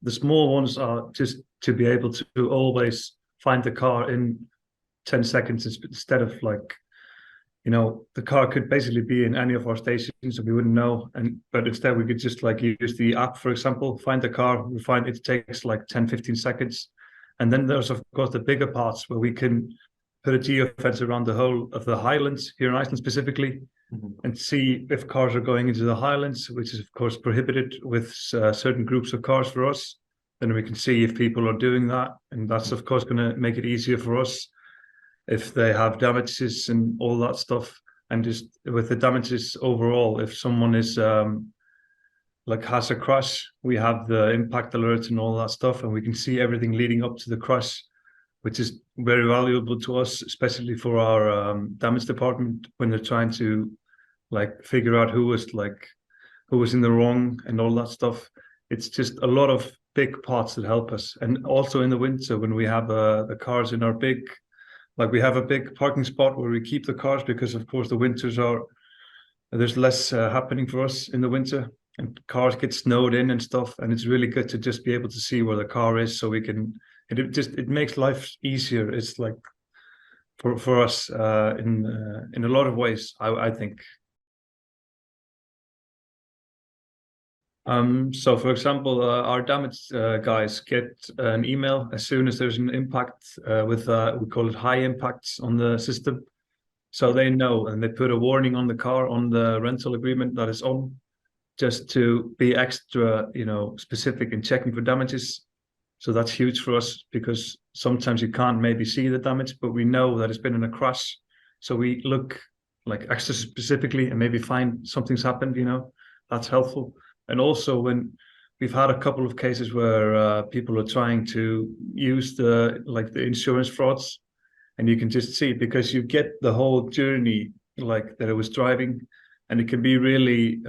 the small ones are just to be able to always find the car in 10 seconds instead of like, the car could basically be in any of our stations and we wouldn't know. But instead we could just like use the app, for example, find the car, we find it takes like 10, 15 seconds. And then there's of course the bigger parts where we can put a geofence around the whole of the highlands here in Iceland specifically, and see if cars are going into the highlands, which is of course prohibited with certain groups of cars for us. Then we can see if people are doing that, and that's of course going to make it easier for us if they have damages and all that stuff. And just with the damages overall, if someone is like has a crash, we have the impact alerts and all that stuff, and we can see everything leading up to the crash, which is very valuable to us, especially for our damage department when they're trying to like figure out who was in the wrong and all that stuff. It's just a lot of big parts that help us. And also in the winter when we have the cars in our big, like we have a big parking spot where we keep the cars, because of course the winters there's less happening for us in the winter, and cars get snowed in and stuff, and it's really good to just be able to see where the car is, so we can it makes life easier. It's like for us in a lot of ways, I think. So for example, our damage guys get an email as soon as there's an impact with we call it high impacts on the system. So they know, and they put a warning on the car on the rental agreement that is on, just to be extra, specific in checking for damages. So that's huge for us, because sometimes you can't maybe see the damage, but we know that it's been in a crash. So we look like extra specifically and maybe find something's happened, that's helpful. And also when we've had a couple of cases where people are trying to use the insurance frauds, and you can just see, because you get the whole journey like that it was driving, and it can be really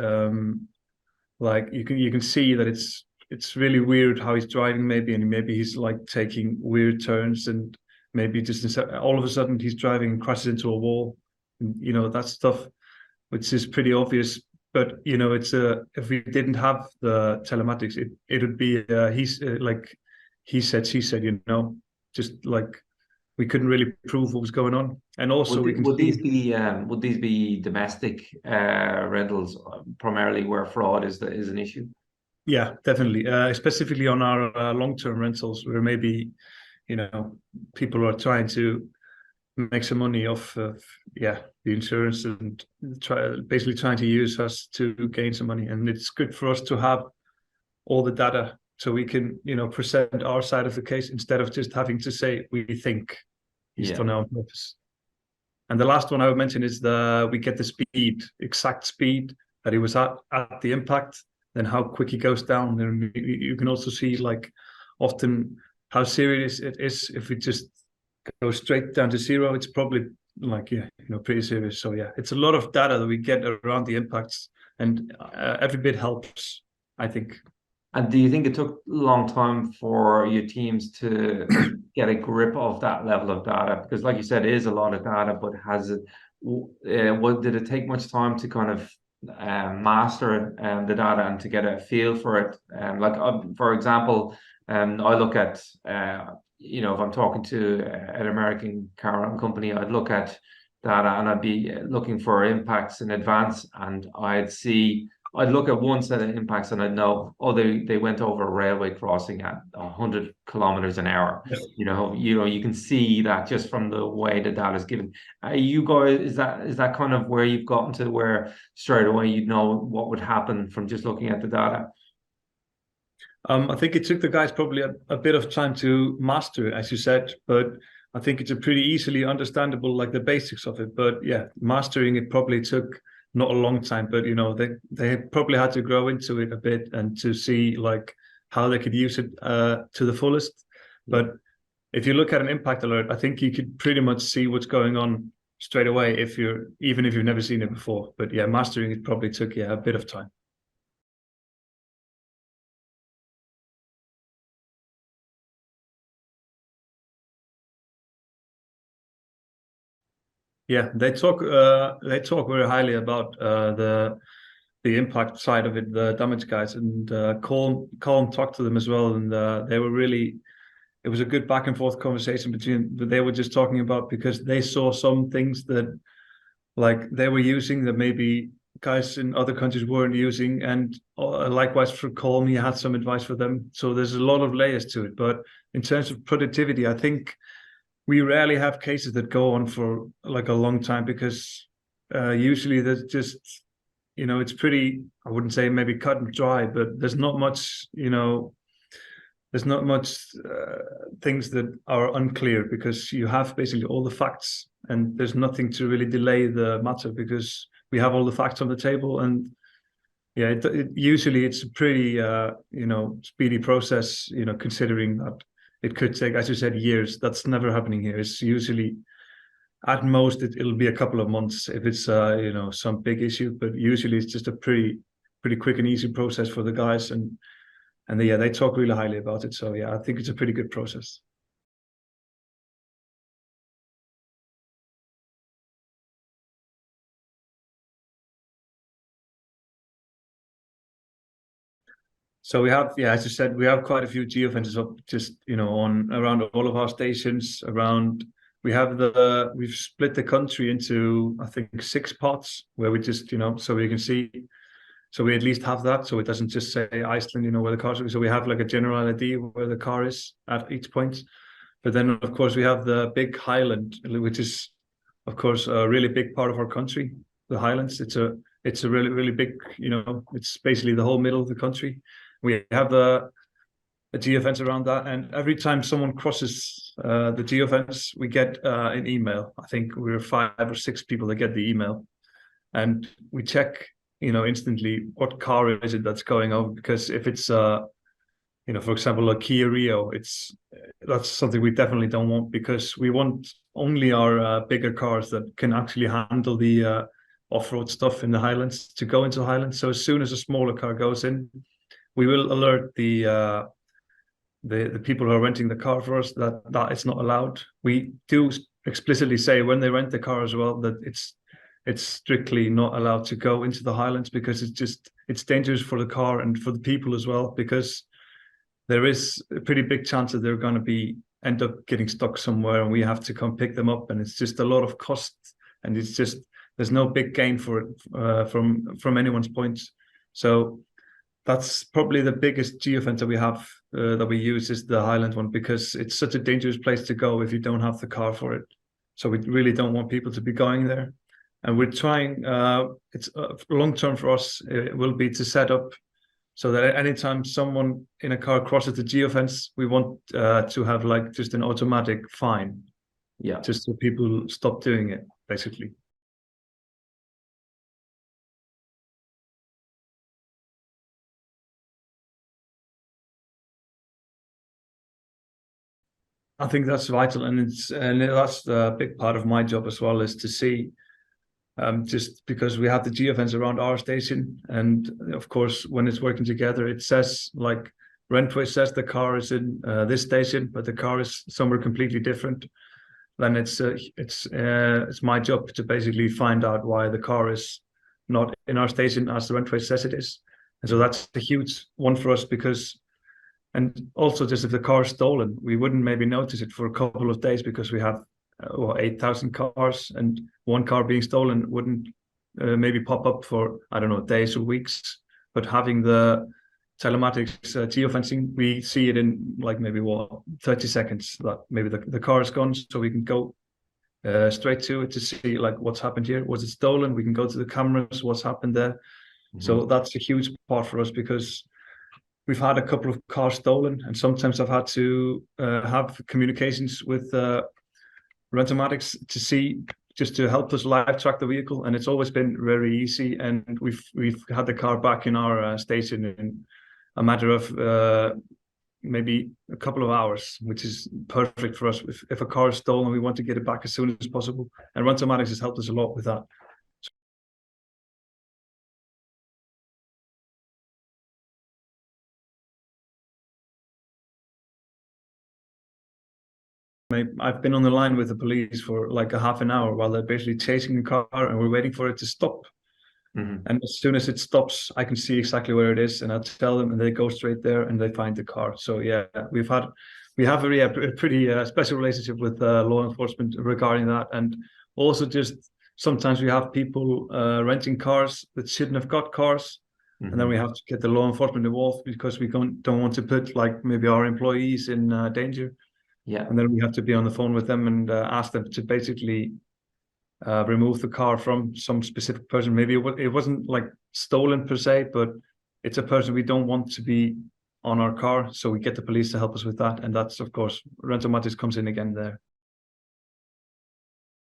like you can see that it's really weird how he's driving maybe, and maybe he's like taking weird turns, and maybe just all of a sudden he's driving and crashes into a wall, and, that stuff, which is pretty obvious. But it's if we didn't have the telematics, it would be like he said, she said, just like we couldn't really prove what was going on. And also would these be domestic rentals primarily, where fraud is an issue? Yeah, definitely. Specifically on our long-term rentals, where maybe people are trying to make some money off of the insurance, and basically trying to use us to gain some money. And it's good for us to have all the data, so we can present our side of the case, instead of just having to say we think he's done it on purpose. And the last one I would mention is we get the exact speed that he was at the impact, then how quick he goes down. And you can also see like often how serious it is. If we just go straight down to zero, it's probably like pretty serious. So it's a lot of data that we get around the impacts, and every bit helps, I think. And do you think it took a long time for your teams to get a grip of that level of data? Because like you said, it is a lot of data, but did it take much time to kind of master the data and to get a feel for it? For example, I look at, if I'm talking to an American car company, I'd look at data and I'd be looking for impacts in advance, and I'd look at one set of impacts and I'd know, they went over a railway crossing at 100 kilometers an hour. Yes. You can see that just from the way the data is given. You guys, is that kind of where you've gotten to, where straight away you'd know what would happen from just looking at the data? I think it took the guys probably a bit of time to master it, as you said, but I think it's a pretty easily understandable, like the basics of it. But mastering it probably took not a long time, but they probably had to grow into it a bit, and to see like how they could use it to the fullest. But if you look at an impact alert, I think you could pretty much see what's going on straight away, even if you've never seen it before. But mastering it probably took a bit of time. Yeah, they talk very highly about the impact side of it, the damage guys, and Colm talked to them as well, and they were really. It was a good back and forth conversation between. They were just talking about because they saw some things that like they were using that maybe guys in other countries weren't using, and likewise for Colm, he had some advice for them. So there's a lot of layers to it. But in terms of productivity, I think we rarely have cases that go on for like a long time because usually there's just it's pretty, I wouldn't say maybe cut and dry, but there's not much things that are unclear because you have basically all the facts and there's nothing to really delay the matter because we have all the facts on the table. And yeah, usually it's a pretty speedy process, considering that it could take, as you said, years. That's never happening here. It's usually at most it'll be a couple of months if it's some big issue, but usually it's just a pretty quick and easy process for the guys. And yeah, they talk really highly about it. So yeah, I think it's a pretty good process. So we have, yeah, as you said, we have quite a few geofences up just, on around all of our stations around. We've split the country into, I think, 6 parts where we just, so we can see, so we at least have that. So it doesn't just say Iceland, where the car is. So we have like a general idea where the car is at each point. But then, of course, we have the big highland, which is, of course, a really big part of our country. The Highlands. It's a really really big. It's basically the whole middle of the country. We have a geofence around that, and every time someone crosses the geofence, we get an email. I think we're 5 or 6 people that get the email, and we check, instantly what car is it that's going over. Because if it's for example, a Kia Rio, that's something we definitely don't want because we want only our bigger cars that can actually handle the off-road stuff in the Highlands to go into the Highlands. So as soon as a smaller car goes in, we will alert the people who are renting the car for us that it's not allowed. We do explicitly say when they rent the car as well that it's strictly not allowed to go into the Highlands because it's dangerous for the car and for the people as well, because there is a pretty big chance that they're going to end up getting stuck somewhere and we have to come pick them up, and it's just a lot of cost, and it's just there's no big gain for it from anyone's points. So that's probably the biggest geofence that we have that we use is the Highland one, because it's such a dangerous place to go if you don't have the car for it. So we really don't want people to be going there, and we're trying. It's long term for us. It will be to set up so that anytime someone in a car crosses the geofence, we want to have like just an automatic fine. Yeah. Just so people stop doing it, basically. I think that's vital, and that's a big part of my job as well, is to see, just because we have the geofence around our station, and of course when it's working together, it says like Rentway says the car is in this station, but the car is somewhere completely different. Then it's my job to basically find out why the car is not in our station as the Rentway says it is, and so that's a huge one for us because. And also, just if the car is stolen, we wouldn't maybe notice it for a couple of days because we have 8,000 cars, and one car being stolen wouldn't maybe pop up for, I don't know, days or weeks. But having the telematics geofencing, we see it in like maybe 30 seconds that maybe the car is gone, so we can go straight to it to see like what's happened here. Was it stolen? We can go to the cameras, what's happened there. Mm-hmm. So that's a huge part for us because we've had a couple of cars stolen, and sometimes I've had to have communications with RentalMatics just to help us live track the vehicle, and it's always been very easy. And we've had the car back in our station in a matter of maybe a couple of hours, which is perfect for us. If a car is stolen, we want to get it back as soon as possible, and RentalMatics has helped us a lot with that. I've been on the line with the police for like a half an hour while they're basically chasing the car, and we're waiting for it to stop. Mhm. And as soon as it stops, I can see exactly where it is, and I tell them, and they go straight there and they find the car. So yeah, we have a pretty special relationship with law enforcement regarding that, and also just sometimes we have people renting cars that shouldn't have got cars, and then we Mhm. have to get the law enforcement involved because we don't want to put like maybe our employees in danger, Yeah. and then we have to be on the phone with them and ask them to basically remove the car from some specific person. Maybe it wasn't like stolen per se, but it's a person we don't want to be on our car. So we get the police to help us with that. And that's, of course, RentalMatics comes in again there.